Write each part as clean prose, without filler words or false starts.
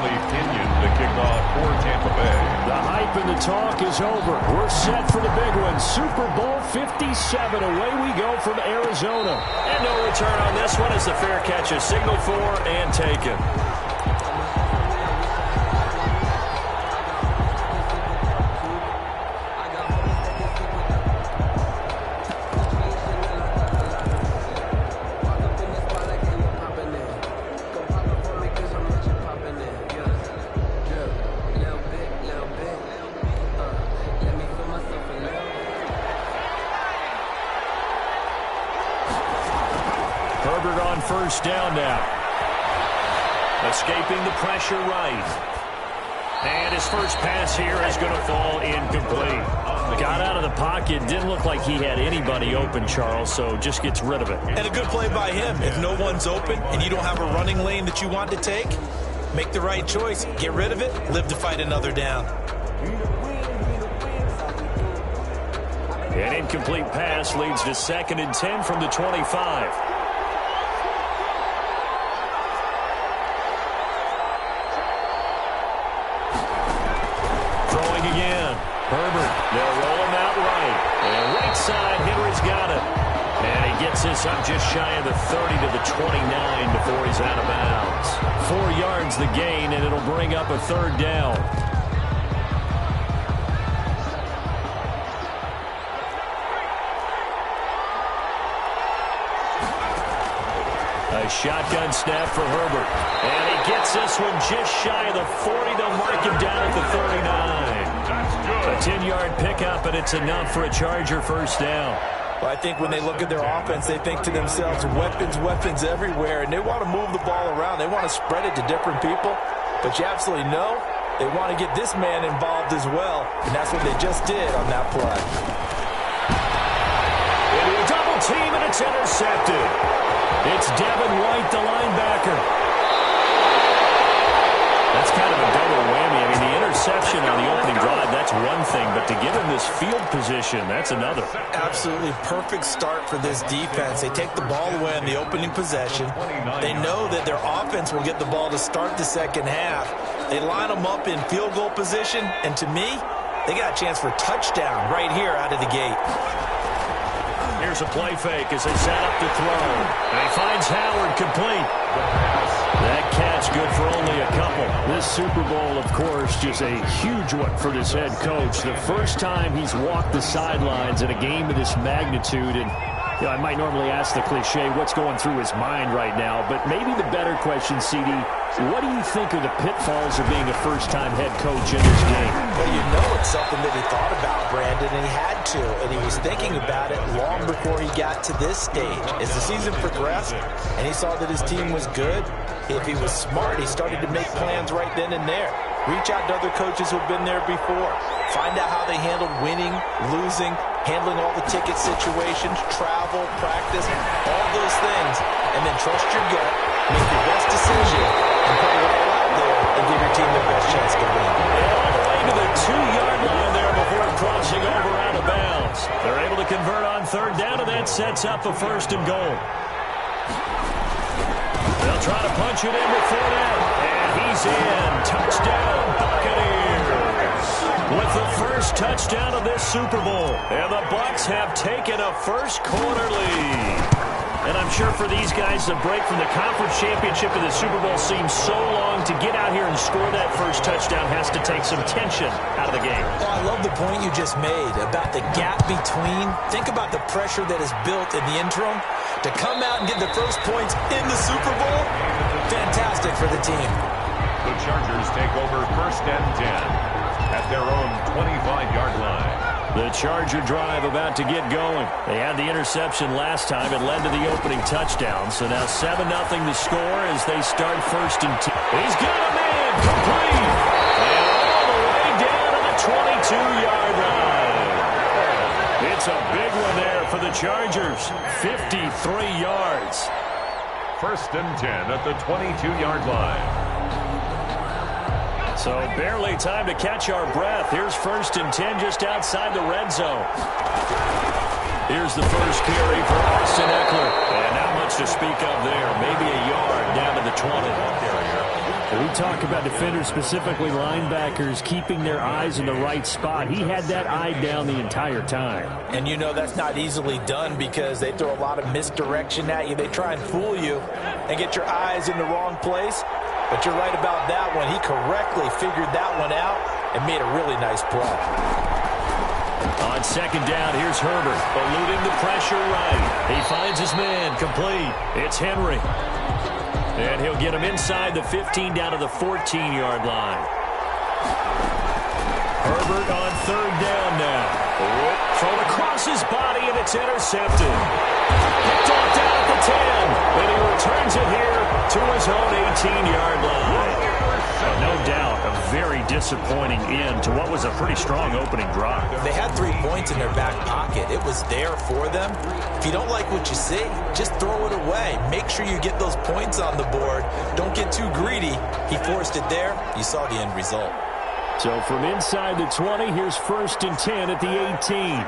Stanley Pinion to kick off for Tampa Bay. The hype and the talk is over. We're set for the big one. Super Bowl 57. Away we go from Arizona. And no return on this one as the fair catch is signaled for and taken. Herbert on first down now. Escaping the pressure right. And his first pass here is going to fall incomplete. Got out of the pocket. Didn't look like he had anybody open, Charles, so just gets rid of it. And a good play by him. If no one's open and you don't have a running lane that you want to take, make the right choice. Get rid of it. Live to fight another down. An incomplete pass leads to 2nd and 10 from the 25. Herbert, they'll roll him out right. And right side, Henry's got it. And he gets this up just shy of the 30 to the 29 before he's out of bounds. 4 yards the gain, and it'll bring up a 3rd down. A shotgun snap for Herbert. And he gets this one just shy of the 40. They'll mark him down at the 39. A 10-yard pickup, and it's enough for a Charger first down. Well, I think when they look at their offense, they think to themselves, weapons everywhere, and they want to move the ball around. They want to spread it to different people. But you absolutely know they want to get this man involved as well, and that's what they just did on that play. Into a double team, and it's intercepted. It's Devin White, the linebacker. That's kind of a double whammy. I mean, the interception on the opening drive, that's one thing, but to give him this field position, that's another. Absolutely perfect start for this defense. They take the ball away on the opening possession. They know that their offense will get the ball to start the second half. They line them up in field goal position, and to me, they got a chance for a touchdown right here out of the gate. Here's a play fake as they set up to throw. And he finds Howard complete. That catch good for only a couple. This Super Bowl, of course, just a huge one for this head coach. The first time he's walked the sidelines in a game of this magnitude. And you know, I might normally ask the cliche, what's going through his mind right now? But maybe the better question, CD, what do you think are the pitfalls of being a first-time head coach in this game? Well, you know it's something that he thought about, Brandon, and he had to. And he was thinking about it long before he got to this stage. As the season progressed and he saw that his team was good, if he was smart, he started to make plans right then and there. Reach out to other coaches who've been there before. Find out how they handled winning, losing, handling all the ticket situations, travel, practice, all those things. And then trust your gut, make your best decision, and put it all out there and give your team the best chance to win. All the way to the 2-yard line there before crossing over out of bounds. They're able to convert on 3rd down, and that sets up a 1st and goal. They'll try to punch it in with Fournette. And he's in. Touchdown, Buccaneers. With the first touchdown of this Super Bowl. And the Bucs have taken a first-quarter lead. And I'm sure for these guys, the break from the conference championship to the Super Bowl seems so long. To get out here and score that first touchdown has to take some tension out of the game. Well, I love the point you just made about the gap between. Think about the pressure that is built in the interim. To come out and get the first points in the Super Bowl, fantastic for the team. The Chargers take over 1st and 10 at their own 25-yard line. The Charger drive about to get going. They had the interception last time. It led to the opening touchdown. So now 7-0 the score as they start 1st and 10. He's got a man complete. And all the way down to the 22-yard line. It's a big one there for the Chargers. 53 yards. 1st and 10 at the 22-yard line. So barely time to catch our breath. Here's 1st and 10 just outside the red zone. Here's the first carry for Austin Eckler. And not much to speak of there. Maybe a yard down to the 20. We talk about defenders, specifically linebackers, keeping their eyes in the right spot. He had that eye down the entire time. And you know that's not easily done because they throw a lot of misdirection at you. They try and fool you and get your eyes in the wrong place. But you're right about that one. He correctly figured that one out and made a really nice play. On second down, here's Herbert, eluding the pressure right. He finds his man, complete. It's Henry. And he'll get him inside the 15 down to the 14-yard line. Herbert on third down now. Thrown across his body, and it's intercepted. Picked off down at the 10. And he returns it here to his own 18-yard line. No doubt, a very disappointing end to what was a pretty strong opening drive. They had 3 points in their back pocket. It was there for them. If you don't like what you see, just throw it away. Make sure you get those points on the board. Don't get too greedy. He forced it there. You saw the end result. So from inside the 20, here's 1st and 10 at the 18.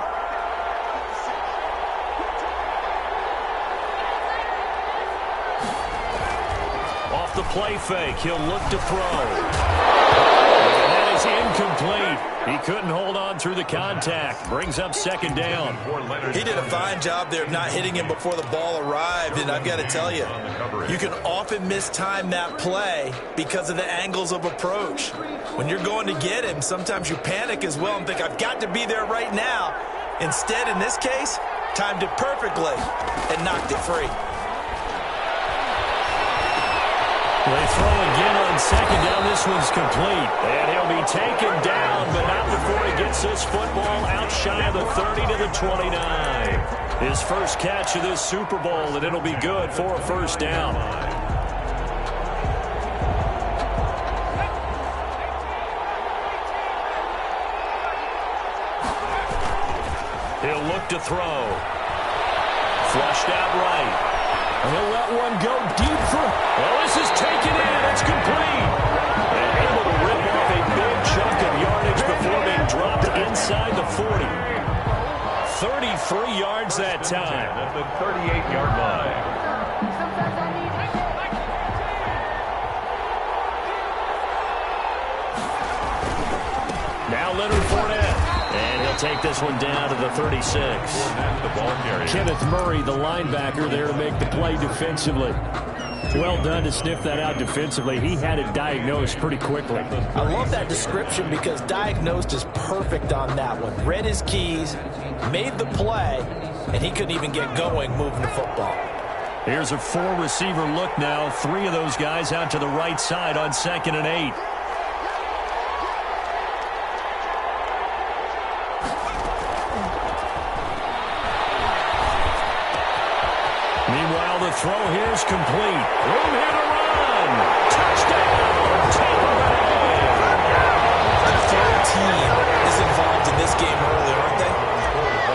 The play fake. He'll look to throw. That is incomplete. He couldn't hold on through the contact. Brings up second down. He did a fine job there of not hitting him before the ball arrived. And I've got to tell you, you can often mistime that play because of the angles of approach. When you're going to get him, sometimes you panic as well and think, I've got to be there right now. Instead, in this case, timed it perfectly and knocked it free. They throw again on second down. This one's complete. And he'll be taken down, but not before he gets this football out shy of the 30 to the 29. His first catch of this Super Bowl, and it'll be good for a first down. He'll look to throw. Flushed out right. And he'll let one go deep for... Well, this is taken in. It's complete. And able to rip off a big chunk of yardage before being dropped inside the 40. 33 yards that time. At the 38-yard line. Now Leonard Fournette. And he'll take this one down to the 36. The ball carrier. Kenneth Murray, the linebacker, there to make the play defensively. Well done to sniff that out defensively. He had it diagnosed pretty quickly. I love that description because diagnosed is perfect on that one. Read his keys, made the play, and he couldn't even get going moving the football. Here's a 4-receiver look now. 3 of those guys out to the right side on 2nd and 8. Meanwhile, the throw here is complete. Room here to run. Touchdown, Tampa Bay. The third team is involved in this game early, aren't they?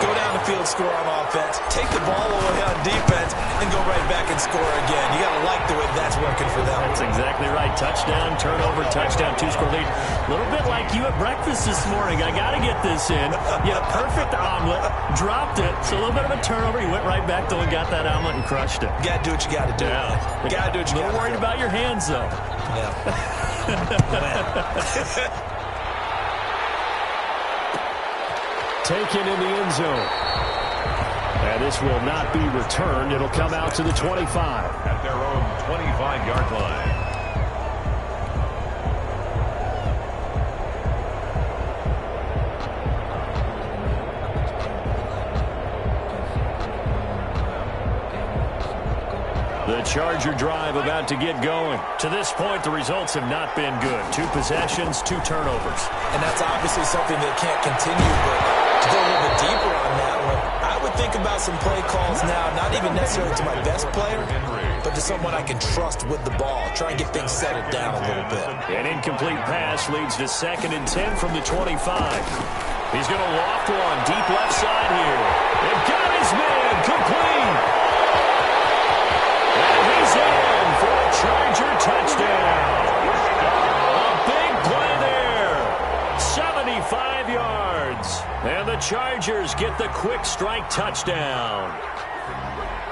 Go down the field, score on offense, take the ball away on defense, and go right back and score again. You got to like the way that's working for them. That's exactly right. Touchdown, turnover, touchdown, 2-score lead. A little bit like you at breakfast this morning. I got to get this in. You had a perfect omelet, dropped it. So a little bit of a turnover. You went right back though and got that omelet and crushed it. You got to do what you got to do. Yeah. You got to do what you got to do. A little worried about your hands, though. Yeah. Taken in the end zone. And this will not be returned. It'll come out to the 25. At their own 25-yard line. The Charger drive about to get going. To this point, the results have not been good. 2 possessions, 2 turnovers. And that's obviously something that can't continue, but to go a little bit deeper on that one, I would think about some play calls now, not even necessarily to my best player, but to someone I can trust with the ball. Try and get things settled down a little bit. An incomplete pass leads to 2nd and 10 from the 25. He's going to loft one deep left side here. They've got his man complete. And he's in for a Charger touchdown. A big play there. 75 yards. And the Chargers get the quick strike touchdown.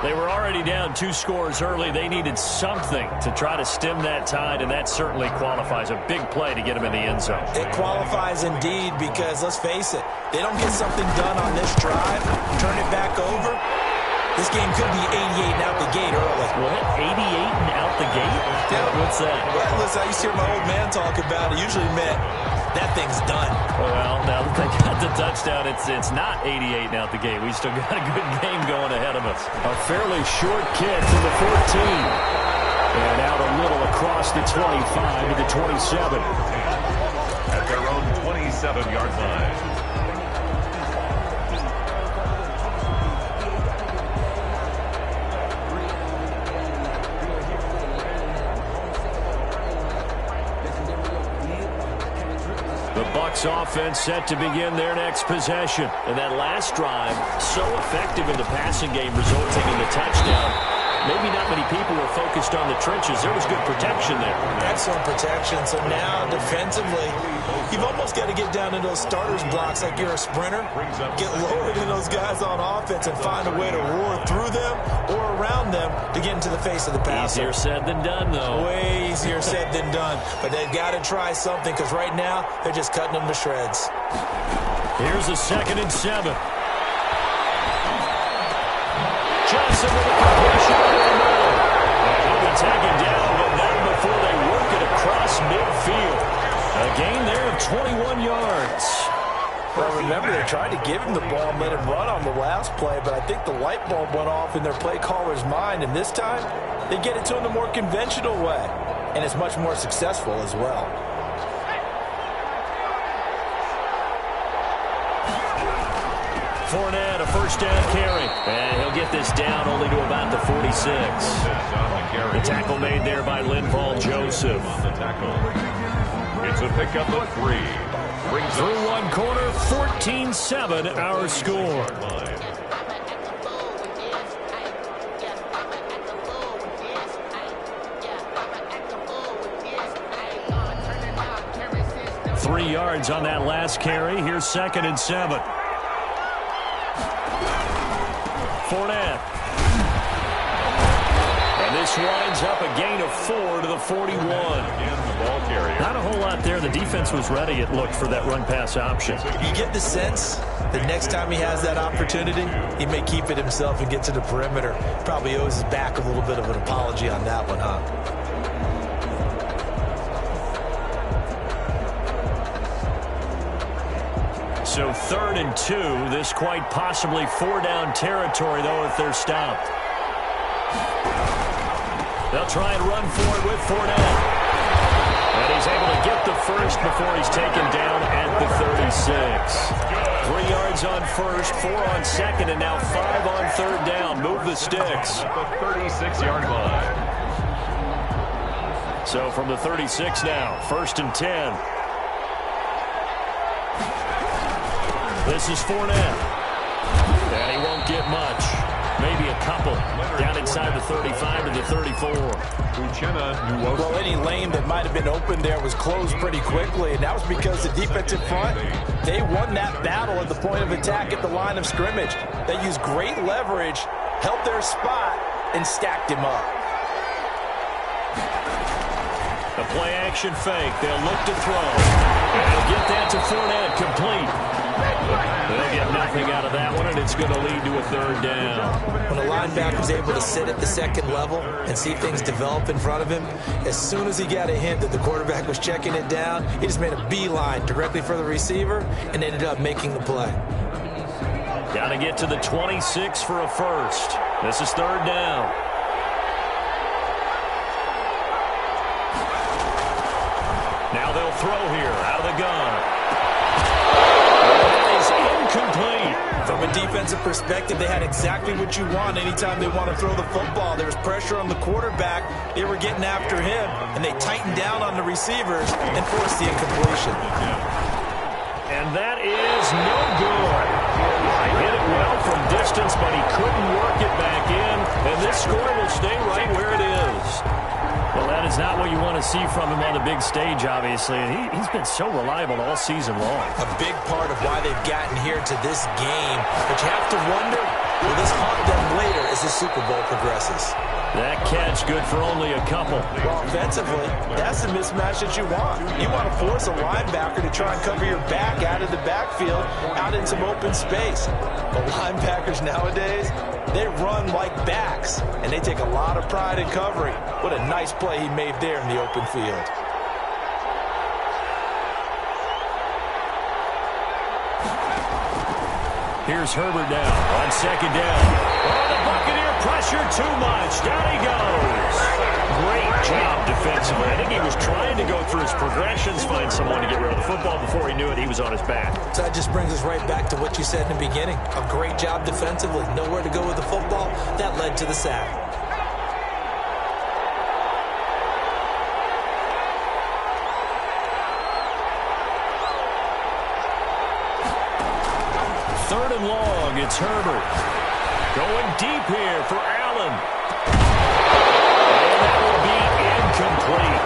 They were already down 2 scores early. They needed something to try to stem that tide, and that certainly qualifies. A big play to get them in the end zone. It qualifies indeed because, let's face it, they don't get something done on this drive, turn it back over, this game could be 88 and out the gate early. What? 88 and out the gate? Yeah. What's that? Well, listen, I used to hear my old man talk about it. Usually meant that thing's done. Well, now that they got the touchdown, it's not 88 and out the gate. We still got a good game going ahead of us. A fairly short kick to the 14. And out a little across the 25 to the 27. At their own 27-yard line. The Bucs offense set to begin their next possession. And that last drive, so effective in the passing game, resulting in the touchdown. Maybe not many people were focused on the trenches. There was good protection there. Excellent protection. So now, defensively, you've almost got to get down in those starters blocks like you're a sprinter. Get lower than those guys on offense and find a way to roar through them or around them to get into the face of the passer. Easier said than done, though. Way easier said than done. But they've got to try something because right now, they're just cutting them to shreds. Here's a 2nd and 7. Johnson with a completion over the middle. He'll be taken down, but not before they work it across midfield. A gain there of 21 yards. Well, remember, they tried to give him the ball and let him run on the last play, but I think the light bulb went off in their play caller's mind, and this time, they get it to him the more conventional way, and it's much more successful as well. Fournette, a first down carry. And he'll get this down only to about the 46. The tackle made there by Linval Joseph. The tackle. It's a pickup of 3. Through one quarter, 14-7 our score. Three yards on that last carry. Here's 2nd and 7. Fournette. And this winds up a gain of 4 to the 41. Not a whole lot there. The defense was ready, it looked, for that run-pass option. You get the sense that next time he has that opportunity, he may keep it himself and get to the perimeter. Probably owes his back a little bit of an apology on that one, huh? So 3rd and 2. This quite possibly 4-down territory, though, if they're stopped. They'll try and run for it with Fournette. And he's able to get the first before he's taken down at the 36. 3 yards on first, 4 on second, and now 5 on 3rd down. Move the sticks. At the 36-yard line. So from the 36 now, 1st and 10. This is Fournette. And he won't get much. Maybe a couple. Down inside the 35 to the 34. Well, any lane that might have been open there was closed pretty quickly, and that was because the defensive front, they won that battle at the point of attack at the line of scrimmage. They used great leverage, held their spot, and stacked him up. The play-action fake. They'll look to throw. And they'll get that to Fournette, complete. They'll get nothing out of that one, and it's going to lead to a 3rd down. When a linebacker's able to sit at the 2nd level and see things develop in front of him, as soon as he got a hint that the quarterback was checking it down, he just made a beeline directly for the receiver and ended up making the play. Got to get to the 26 for a first. This is 3rd down. Now they'll throw here out of the gun. Incomplete. From a defensive perspective, they had exactly what you want anytime they want to throw the football. There was pressure on the quarterback. They were getting after him, and they tightened down on the receivers and forced the incompletion. And that is no good. He hit it well from distance, but he couldn't work it back in, and this score will stay right where it is. Well, that is not what you want to see from him on the big stage, obviously. And he's been so reliable all season long. A big part of why they've gotten here to this game. But you have to wonder, Will this haunt them later as the Super Bowl progresses? That catch good for only a couple. Well, offensively, that's the mismatch that you want. You want to force a linebacker to try and cover your back out of the backfield, out in some open space. But linebackers nowadays, they run like backs, and they take a lot of pride in covering. What a nice play he made there in the open field. Here's Herbert now on second down. Oh, the Buccaneer pressure too much. Down he goes. Great job defensively. I think he was trying to go through his progressions, find someone to get rid of the football. Before he knew it, he was on his back. So that just brings us right back to what you said in the beginning. A great job defensively. Nowhere to go with the football. That led to the sack. Third and long, it's Herbert. Going deep here for Allen. And that will be incomplete.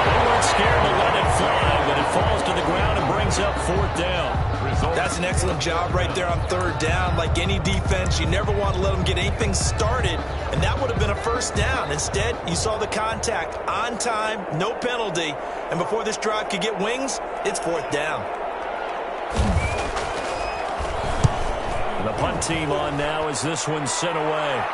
They weren't scared to let it fly, but it falls to the ground and brings up fourth down. That's an excellent job right there on third down. Like any defense, you never want to let them get anything started, and that would have been a first down. Instead, you saw the contact on time, no penalty, and before this drive could get wings, it's fourth down. The punt team on now as this one's sent away.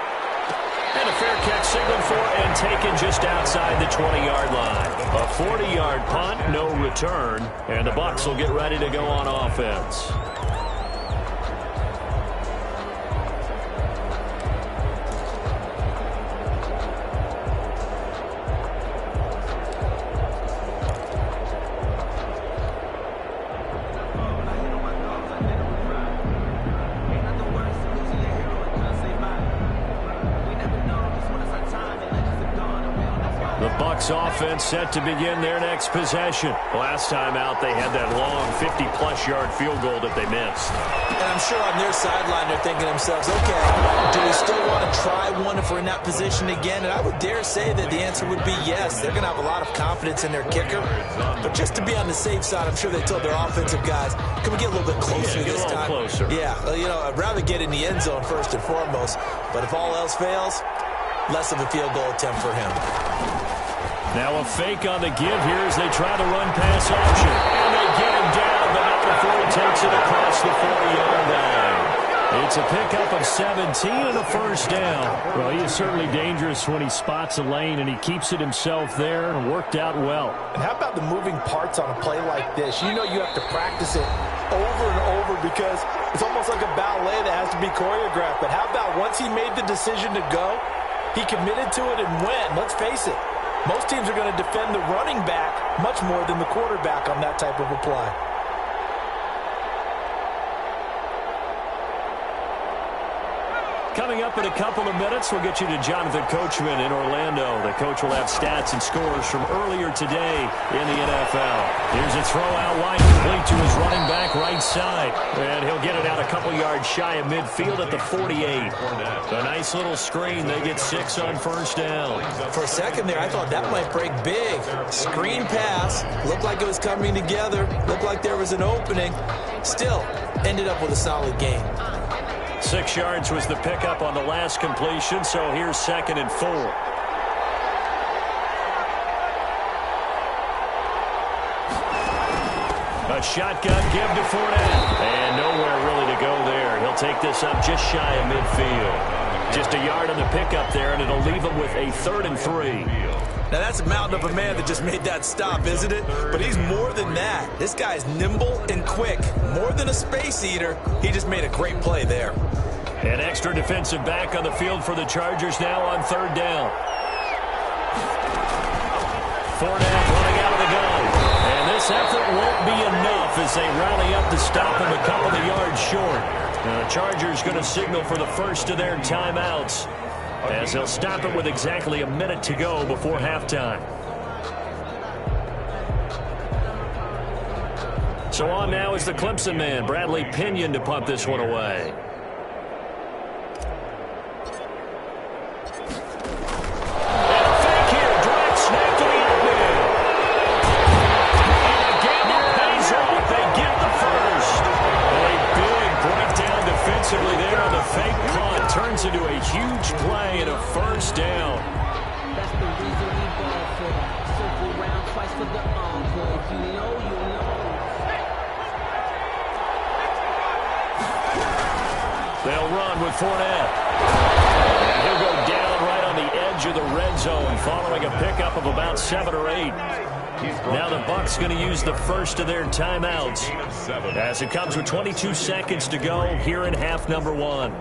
And a fair catch signaled for and taken just outside the 20-yard line. A 40-yard punt, no return, and the Bucs will get ready to go on offense. Offense set to begin their next possession. Last time out, they had that long 50-plus yard field goal that they missed. And I'm sure on their sideline, they're thinking to themselves, okay, do we still want to try one if we're in that position again? And I would dare say that the answer would be yes. They're going to have a lot of confidence in their kicker. But just to be on the safe side, I'm sure they told their offensive guys, can we get a little bit closer this time? Closer. Yeah, you know, I'd rather get in the end zone first and foremost. But if all else fails, less of a field goal attempt for him. Now a fake on the give here as they try to run pass option. And they get him down, but not before he takes it across the 40-yard line. It's a pickup of 17 and a first down. Well, he is certainly dangerous when he spots a lane, and he keeps it himself there and worked out well. And how about the moving parts on a play like this? You know you have to practice it over and over because it's almost like a ballet that has to be choreographed. But how about once he made the decision to go, he committed to it and went. Let's face it. Most teams are going to defend the running back much more than the quarterback on that type of a play. Coming up in a couple of minutes, we'll get you to Jonathan Coachman in Orlando. The coach will have stats and scores from earlier today in the NFL. Here's a throw out wide, complete to his running back right side. And he'll get it out a couple yards shy of midfield at the 48. A nice little screen. They get 6 on first down. For a second there, I thought that might break big. Screen pass. Looked like it was coming together. Looked like there was an opening. Still, ended up with a solid game. 6 yards was the pickup on the last completion, so here's 2nd and 4. A shotgun give to Fournette. And nowhere really to go there. He'll take this up just shy of midfield. Just a yard on the pickup there, and it'll leave him with a 3rd and 3. Now, that's a mountain of a man that just made that stop, isn't it? But he's more than that. This guy's nimble and quick. More than a space eater. He just made a great play there. An extra defensive back on the field for the Chargers now on 3rd down. Fournette running out of the gun. And this effort won't be enough as they rally up to stop him a couple of yards short. Now, the Chargers going to signal for the first of their timeouts, as they'll stop it with exactly a minute to go before halftime. So on now is the Clemson man, Bradley Pinion, to punt this one away. And a fake here, direct snap to the outfield. And the gamble pays off. They get the first. A big breakdown defensively there on the fake punt. They'll run with Fournette. And he'll go down right on the edge of the red zone following a pickup of about 7 or 8. Now the Bucs going to use the first of their timeouts as it comes with 22 seconds to go here in half number 1.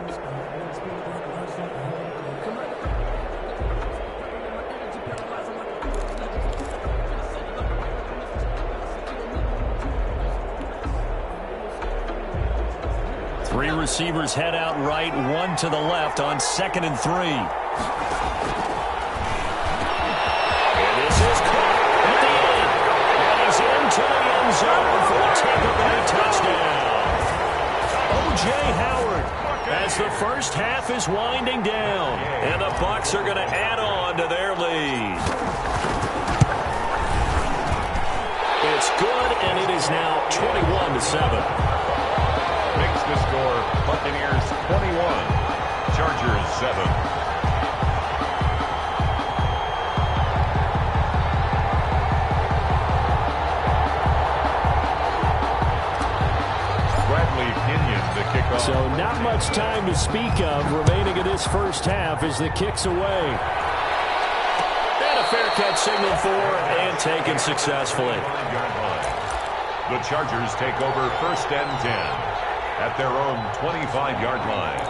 Three receivers head out right, one to the left on 2nd and 3. And this is caught at the end. And he's into the end zone for a take-away touchdown. O.J. Howard as the first half is winding down. And the Bucs are going to add on to their lead. It's good, and it is now 21-7. Makes the score Buccaneers 21, Chargers 7. Bradley Pinion the kickoff. So not much time to speak of remaining in this first half as the kick's away. And a fair catch signaled for and taken successfully. The Chargers take over 1st and 10. At their own 25-yard line.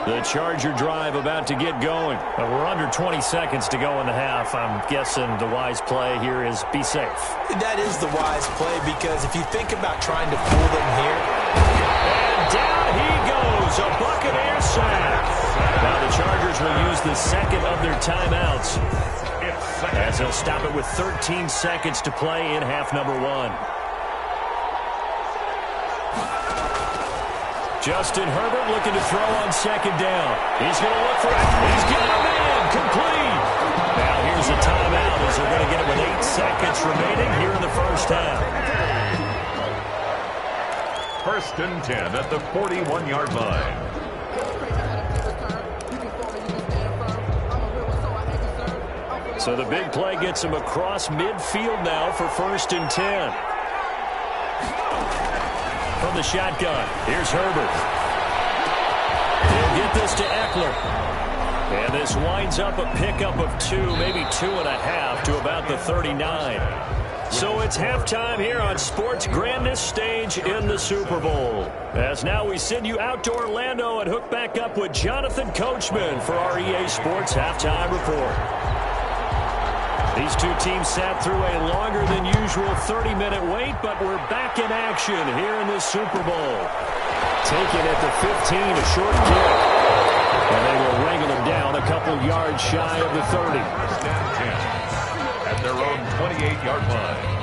The Charger drive about to get going. We're under 20 seconds to go in the half. I'm guessing the wise play here is be safe. That is the wise play because if you think about trying to fool them here. And down he goes, a Buccaneer sack. Now the Chargers will use the second of their timeouts as they'll stop it with 13 seconds to play in half number 1. Justin Herbert looking to throw on 2nd down. He's going to look for it. He's got a man complete. Now here's a timeout as they're going to get it with 8 seconds remaining here in the first half. 1st and 10 at the 41-yard line. So the big play gets him across midfield now for 1st and 10. From the shotgun, here's Herbert. He'll get this to Eckler. And this winds up a pickup of 2, maybe 2.5 to about the 39. So it's halftime here on Sports' grandest stage in the Super Bowl. As now we send you out to Orlando and hook back up with Jonathan Coachman for our EA Sports Halftime Report. These two teams sat through a longer than usual 30-minute wait, but we're back in action here in the Super Bowl. Taken at the 15, a short kick. And they will wrangle them down a couple yards shy of the 30. 1st and 10 at their own 28-yard line.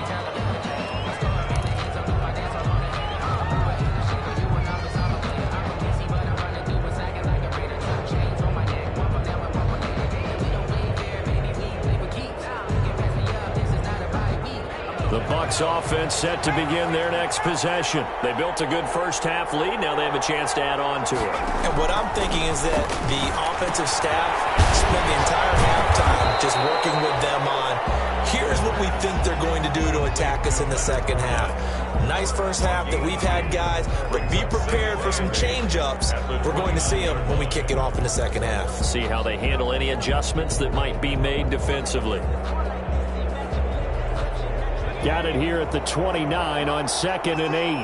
The Bucs offense set to begin their next possession. They built a good first half lead. Now they have a chance to add on to it. And what I'm thinking is that the offensive staff spent the entire halftime just working with them on, here's what we think they're going to do to attack us in the second half. Nice first half that we've had, guys, but be prepared for some change-ups. We're going to see them when we kick it off in the second half. See how they handle any adjustments that might be made defensively. Got it here at the 29 on 2nd and 8.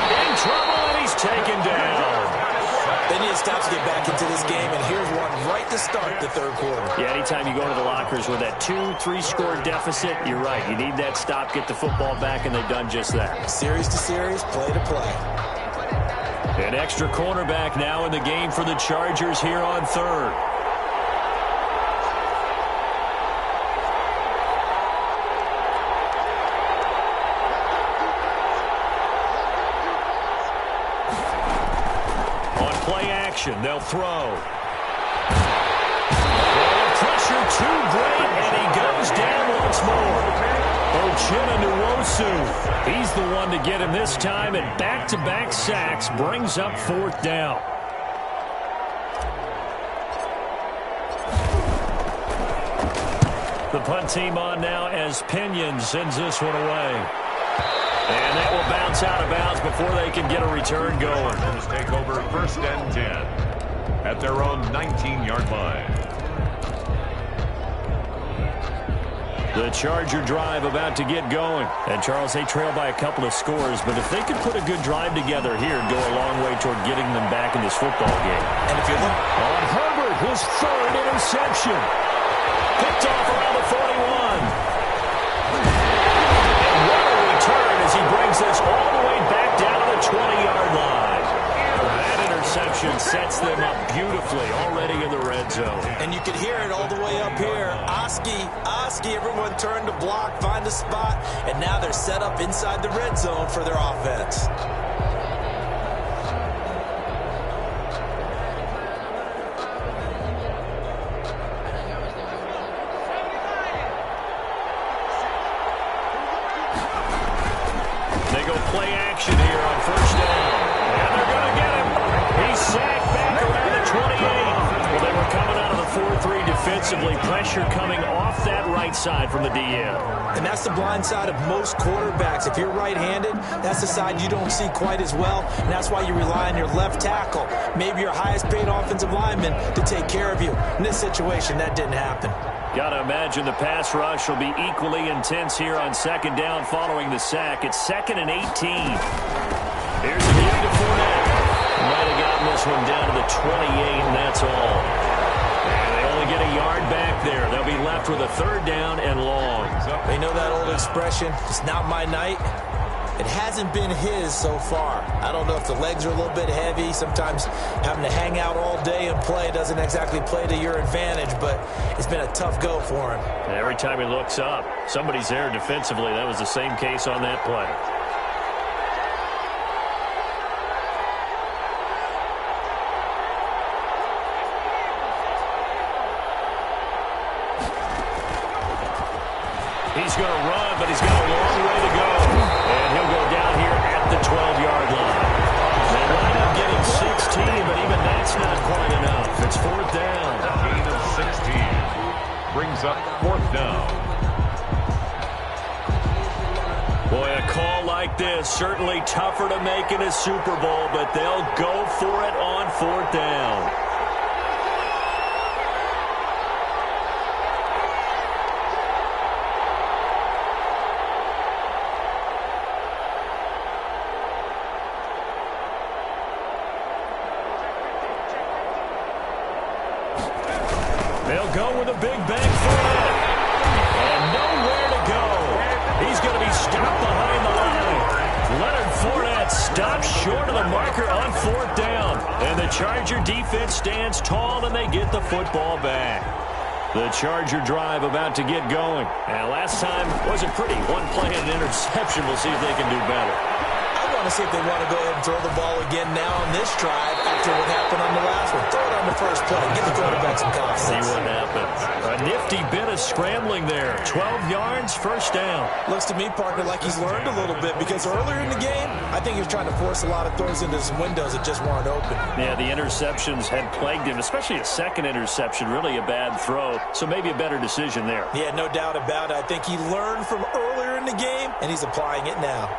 In trouble, and he's taken down. They need to stop to get back into this game, and here's one right to start the third quarter. Yeah, anytime you go into the lockers with that 2-3 score deficit, you're right. You need that stop, get the football back, and they've done just that. Series to series, play to play. An extra cornerback now in the game for the Chargers here on 3rd. On play action, they'll throw. Pressure too great, and he goes down once more. He's the one to get him this time, and back-to-back sacks brings up fourth down. The punt team on now as Pinion sends this one away. And that will bounce out of bounds before they can get a return going. Chargers take over first and 10 at their own 19-yard line. The Charger drive about to get going. And, Charles, they trail by a couple of scores, but if they could put a good drive together here, it'd go a long way toward getting them back in this football game. And if you look on Herbert, his third interception. Picked off around the 41. And what a return as he brings this all the way back down to the 20-yard line. That interception sets them up beautifully already in the red zone. And you can hear it all the way up here. Oski, everyone turned to block, find a spot, and now they're set up inside the red zone for their offense. They go play action here on first down. And they're going to get him. He's sacked back around the 28. Well, they were coming out of the 4-3 defensively. Pressure coming off that right side from the DM. And that's the blind side of most quarterbacks. If you're right-handed, that's the side you don't see quite as well. And that's why you rely on your left tackle, maybe your highest-paid offensive lineman, to take care of you. In this situation, that didn't happen. Got to imagine the pass rush will be equally intense here on second down following the sack. It's 2nd and 18. Here's a give to Fournette. Might have gotten this one down to the 28, and that's all. And they only get a yard back there. They'll be left with a third down and long. You know that old expression, it's not my night? It hasn't been his so far. I don't know if the legs are a little bit heavy. Sometimes having to hang out all day and play doesn't exactly play to your advantage, but it's been a tough go for him. And every time he looks up, somebody's there defensively. That was the same case on that play. He's going to run, but he's got a long way to go. And he'll go down here at the 12-yard line. They wind up getting 16, but even that's not quite enough. It's fourth down. A gain of 16 brings up fourth down. Boy, a call like this, certainly tougher to make in a Super Bowl, but they'll go for it on fourth down. They'll go with a big bang for it. And nowhere to go. He's going to be stopped behind the line. Leonard Fournette stopped short of the marker on fourth down. And the Charger defense stands tall, and they get the football back. The Charger drive about to get going. And last time wasn't pretty. One play and an interception. We'll see if they can do better. I want to see if they want to go ahead and throw the ball again now on this drive after what happened on the last one. Throw it on the first play. Give the quarterback some confidence. See what happens. A nifty bit of scrambling there. 12 yards, first down. Looks to me, partner, like he's learned a little bit because earlier in the game, I think he was trying to force a lot of throws into some windows that just weren't open. Yeah, the interceptions had plagued him, especially a second interception, really a bad throw. So maybe a better decision there. Yeah, no doubt about it. I think he learned from earlier in the game, and he's applying it now.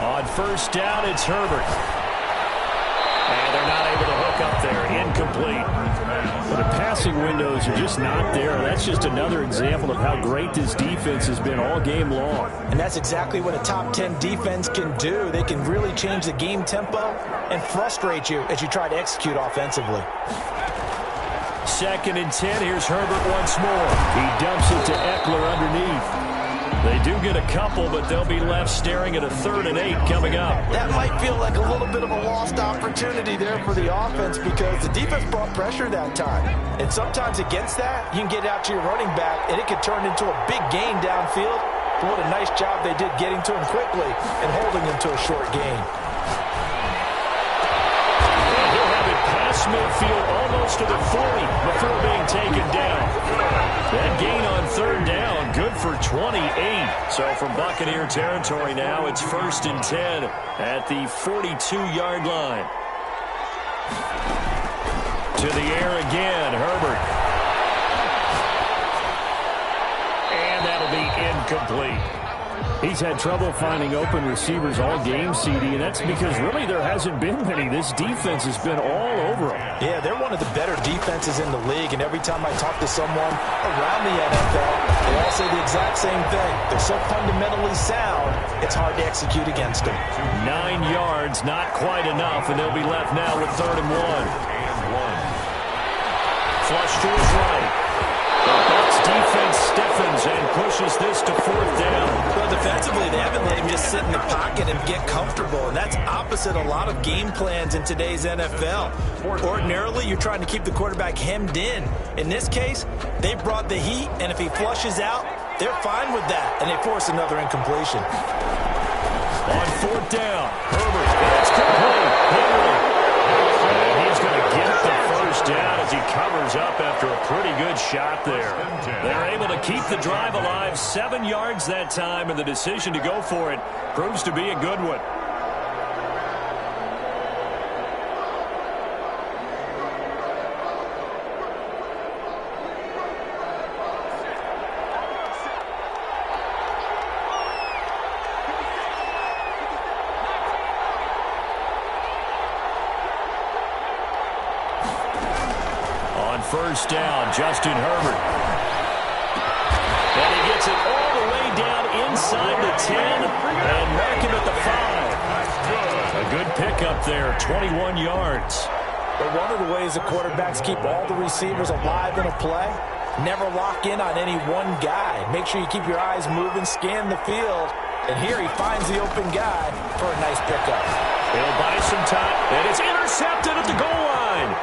On first down, it's Herbert. And they're not able to hook up there. Incomplete. But the passing windows are just not there. That's just another example of how great this defense has been all game long. And that's exactly what a top 10 defense can do. They can really change the game tempo and frustrate you as you try to execute offensively. 2nd and 10. Here's Herbert once more. He dumps it to Eckler underneath. They do get a couple, but they'll be left staring at a 3rd and 8 coming up. That might feel like a little bit of a lost opportunity there for the offense because the defense brought pressure that time. And sometimes against that, you can get out to your running back, and it could turn into a big gain downfield. But what a nice job they did getting to him quickly and holding him to a short gain. He'll have close to the 40 before being taken down. That gain on third down, good for 28. So from Buccaneer territory now, it's 1st and 10 at the 42-yard line. To the air again, Herbert. And that'll be incomplete. He's had trouble finding open receivers all game, CD, and that's because really there hasn't been many. This defense has been all over him. Yeah, they're one of the better defenses in the league, and every time I talk to someone around the NFL, they all say the exact same thing. They're so fundamentally sound, it's hard to execute against them. 9 yards, not quite enough, and they'll be left now with 3rd and 1. Flush to his right. The Bucs defense stiffens and pushes this to 4th down. Well, defensively, they haven't let him just sit in the pocket and get comfortable, and that's opposite a lot of game plans in today's NFL. Ordinarily, you're trying to keep the quarterback hemmed in. In this case, they brought the heat, and if he flushes out, they're fine with that, and they force another incompletion. On 4th down, Herbert, it's complete. Henry. And he's going to get the first down as he covers up after a pretty good shot there. They're able to keep the drive alive, 7 yards that time, and the decision to go for it proves to be a good one. First down, Justin Herbert. And he gets it all the way down inside the 10 and mark him at the 5. A good pickup there, 21 yards. But one of the ways the quarterbacks keep all the receivers alive in a play, never lock in on any one guy. Make sure you keep your eyes moving, scan the field. And here he finds the open guy for a nice pickup. He'll buy some time, and it's intercepted at the goal line.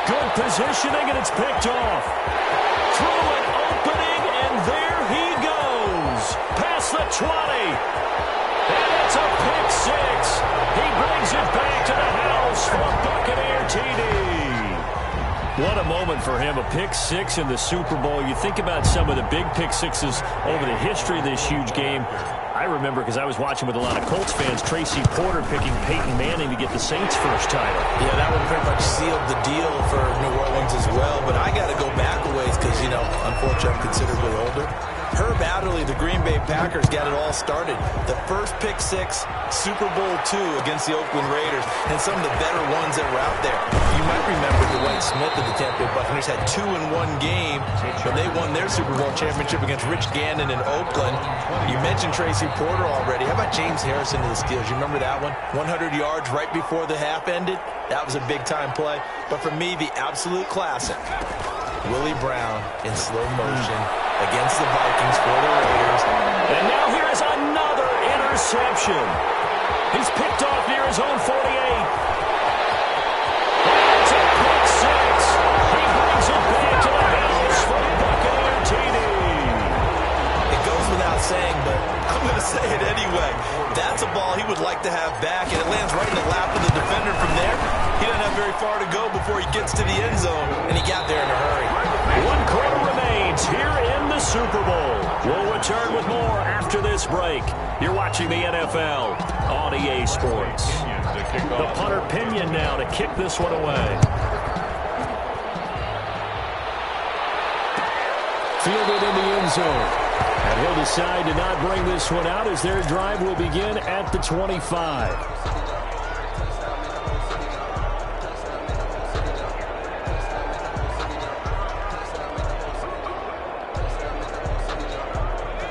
Good positioning, and it's picked off. Through an opening, and there he goes. Past the 20. And it's a pick 6. He brings it back to the house for a Buccaneer TD. What a moment for him, a pick 6 in the Super Bowl. You think about some of the big pick 6s over the history of this huge game. I remember, because I was watching with a lot of Colts fans, Tracy Porter picking Peyton Manning to get the Saints' first title. Yeah, that one pretty much sealed the deal for New Orleans as well. But I got to go back a ways because, you know, unfortunately I'm considerably older. Herb Adderley, the Green Bay Packers, got it all started. The first pick 6, Super Bowl II against the Oakland Raiders, and some of the better ones that were out there. You might remember Dwight Smith of the Tampa Bay Buccaneers had 2 in one game when they won their Super Bowl championship against Rich Gannon in Oakland. You mentioned Tracy Porter already. How about James Harrison to the Steelers? You remember that one? 100 yards right before the half ended. That was a big-time play. But for me, the absolute classic, Willie Brown in slow motion against the Vikings for the Raiders. And now here is another interception. He's picked off near his own 48. That's a pick 6. He brings it back to the house for a Buccaneer TD. It goes without saying, but I'm going to say it anyway. That's a ball he would like to have back, and it lands right in the lap of the defender from there. He doesn't have very far to go before he gets to the end zone, and he got there in a hurry. 1 quarter remains here in the Super Bowl. We'll return with more after this break. You're watching the NFL on EA Sports. The punter Pinion now to kick this one away. Fielded in the end zone. And he'll decide to not bring this one out as their drive will begin at the 25.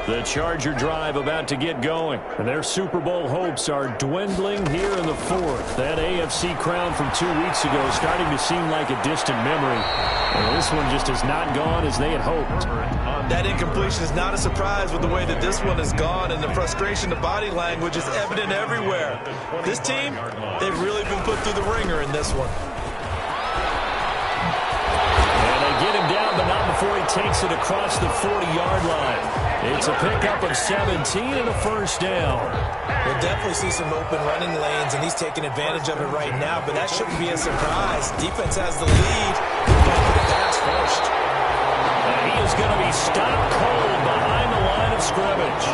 The Charger drive about to get going, and their Super Bowl hopes are dwindling here in the 4th. That AFC crown from 2 weeks ago is starting to seem like a distant memory. And this one just has not gone as they had hoped. That incompletion is not a surprise with the way that this one has gone, and the frustration, the body language is evident everywhere. This team, they've really been put through the ringer in this one. And they get him down, but not before before he takes it across the 40-yard line. It's a pickup of 17 and a first down. We'll definitely see some open running lanes, and he's taking advantage of it right now, but that shouldn't be a surprise. Defense has the lead. They're going for the pass first. And he is going to be stopped cold behind the line of scrimmage.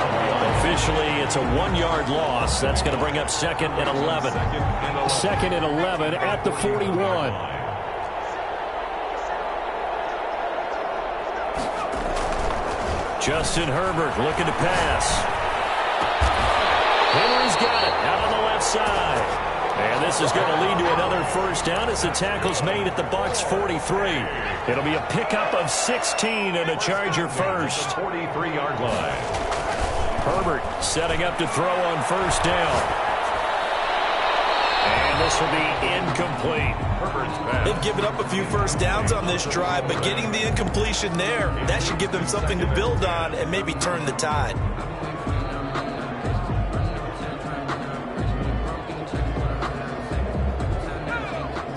Officially, it's a 1-yard loss. That's going to bring up 2nd and 11. 2nd and 11 at the 41. Justin Herbert looking to pass. Henry's got it out on the left side. And this is going to lead to another first down as the tackle's made at the Bucs 43. It'll be a pickup of 16 and a Charger first. 43-yard line. Herbert setting up to throw on first down. And this will be incomplete. They've given up a few first downs on this drive, but getting the incompletion there, that should give them something to build on and maybe turn the tide.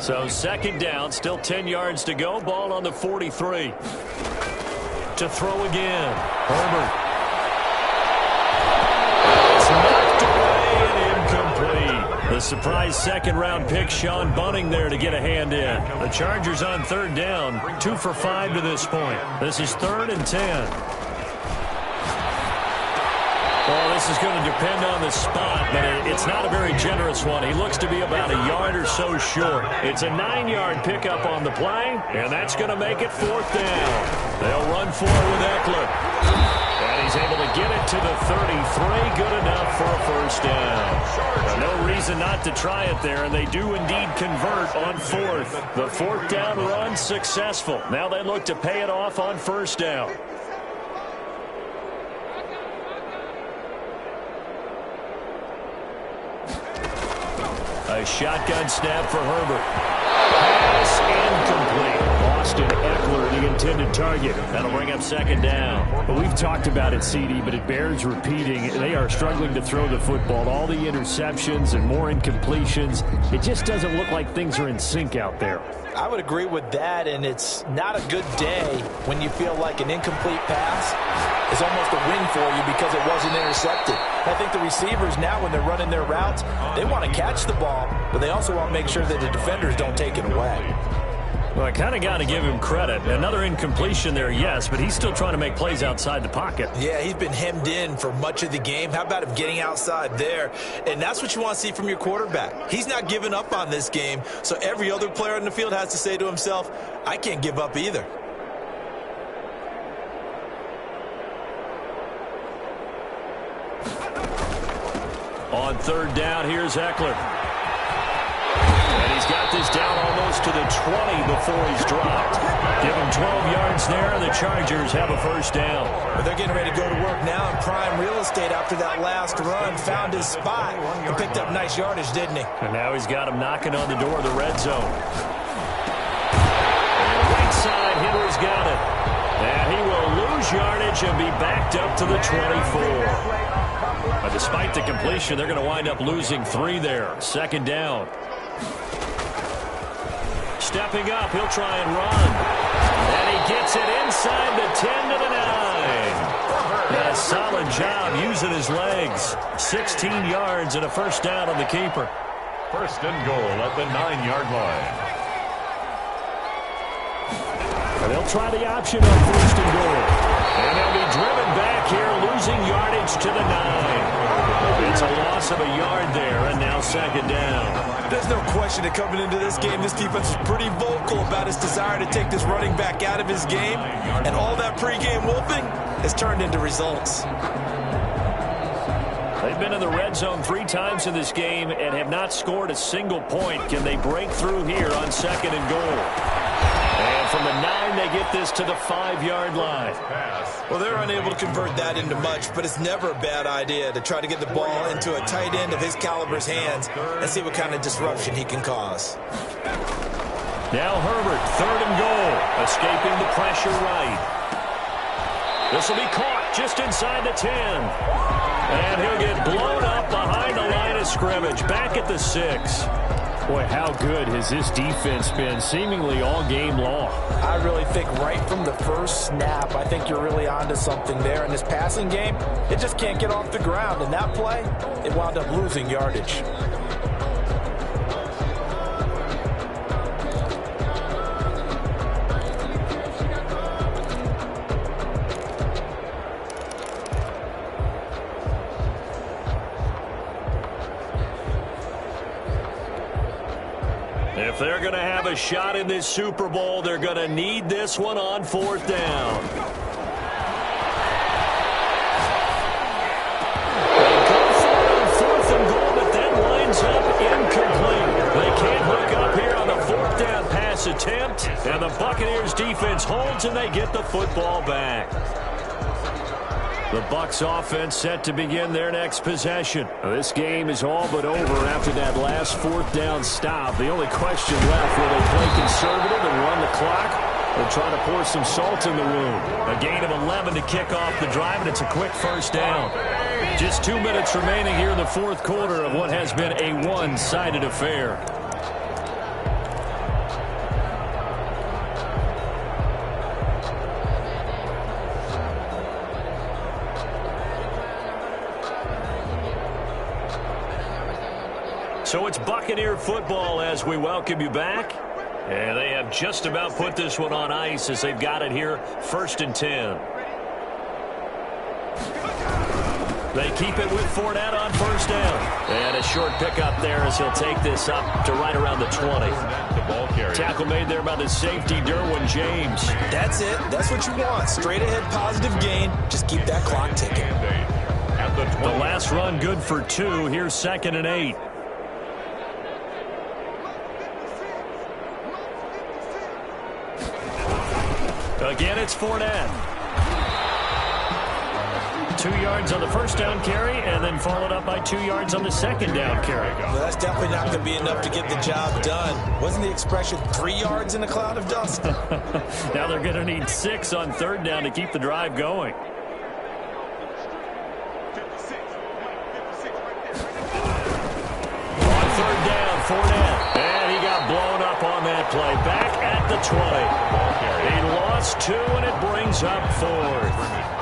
So 2nd down, still 10 yards to go. Ball on the 43. To throw again. Herbert. It's knocked away and incomplete. The surprise 2nd-round pick, Sean Bunting there to get a hand in. The Chargers on 3rd down, 2 for 5 to this point. This is 3rd and 10. Well, this is going to depend on the spot, but it's not a very generous one. He looks to be about a yard or so short. It's a 9-yard pickup on the play, and that's going to make it 4th down. They'll run for it with Eckler. And he's able to get it to the 33. Good enough for a first down. No reason not to try it there, and they do indeed convert on 4th. The 4th down run successful. Now they look to pay it off on first down. A shotgun snap for Herbert. Pass incomplete. Austin Eckler, the intended target. That'll bring up 2nd down. Well, we've talked about it, CD, but it bears repeating. They are struggling to throw the football. All the interceptions and more incompletions. It just doesn't look like things are in sync out there. I would agree with that, and it's not a good day when you feel like an incomplete pass is almost a win for you because it wasn't intercepted. I think the receivers now, when they're running their routes, they want to catch the ball, but they also want to make sure that the defenders don't take it away. Well, I kind of got to give him credit. Another incompletion there, yes, but he's still trying to make plays outside the pocket. Yeah, he's been hemmed in for much of the game. How about him getting outside there? And that's what you want to see from your quarterback. He's not giving up on this game, so every other player in the field has to say to himself, I can't give up either. On 3rd down, here's Eckler. And he's got this down almost to the 20 before he's dropped. Give him 12 yards there, and the Chargers have a first down. But they're getting ready to go to work now in prime real estate after that last run. Found his spot and picked up nice yardage, didn't he? And now he's got him knocking on the door of the red zone. And right side, Henry's got it. And he will lose yardage and be backed up to the 24. But despite the completion, they're going to wind up losing 3 there. 2nd down. Stepping up, he'll try and run. And he gets it inside the 10 to the 9. And a solid job using his legs. 16 yards and a first down on the keeper. 1st and goal at the 9-yard line. And they'll try the option on 1st and goal. And they'll be driven back here, losing yardage to the 9. It's a loss of a yard there, and now 2nd down. There's no question that coming into this game, this defense is pretty vocal about its desire to take this running back out of his game. And all that pregame wolfing has turned into results. They've been in the red zone 3 times in this game and have not scored a single point. Can they break through here on 2nd and goal? And from the 9, they get this to the 5-yard line. Well, they're unable to convert that into much, but it's never a bad idea to try to get the ball into a tight end of his caliber's hands and see what kind of disruption he can cause. Now Herbert, 3rd and goal, escaping the pressure right. This will be caught just inside the 10. And he'll get blown up behind the line of scrimmage, back at the 6. Boy, how good has this defense been seemingly all game long? I really think right from the first snap, I think you're really onto something there. In this passing game, it just can't get off the ground. In that play, it wound up losing yardage. If they're going to have a shot in this Super Bowl, they're going to need this one on 4th down. They go for it on 4th and goal, but then winds up incomplete. They can't hook up here on the 4th down pass attempt, and the Buccaneers defense holds and they get the football back. The Bucs offense set to begin their next possession. This game is all but over after that last 4th down stop. The only question left, will they play conservative and run the clock or try to pour some salt in the wound? A gain of 11 to kick off the drive, and it's a quick 1st down. Just 2 minutes remaining here in the 4th quarter of what has been a one-sided affair. So it's Buccaneer football as we welcome you back. And they have just about put this one on ice as they've got it here, 1st and 10. They keep it with Fournette on 1st down. And a short pickup there as he'll take this up to right around the 20. Tackle made there by the safety, Derwin James. That's it. That's what you want. Straight ahead positive gain. Just keep that clock ticking. The last run good for 2. Here's 2nd and 8. Again, it's Fournette. 2 yards on the 1st down carry, and then followed up by 2 yards on the 2nd down carry. Well, that's definitely not going to be enough to get the job done. Wasn't the expression 3 yards in a cloud of dust? Now they're going to need 6 on 3rd down to keep the drive going. On 3rd down, Fournette. And he got blown up on that play. Back at the 20. He lost 2, and it brings up 4th.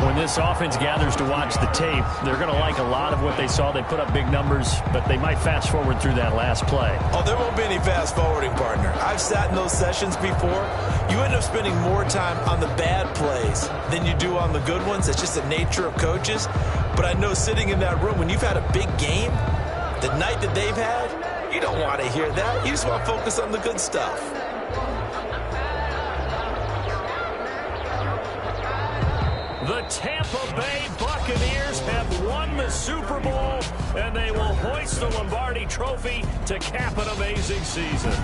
When this offense gathers to watch the tape, they're going to like a lot of what they saw. They put up big numbers, but they might fast forward through that last play. Oh, there won't be any fast forwarding, partner. I've sat in those sessions before. You end up spending more time on the bad plays than you do on the good ones. It's just the nature of coaches. But I know sitting in that room, when you've had a big game, the night that they've had, you don't want to hear that. You just want to focus on the good stuff. The Tampa Bay Buccaneers have won the Super Bowl, and they will hoist the Lombardi Trophy to cap an amazing season.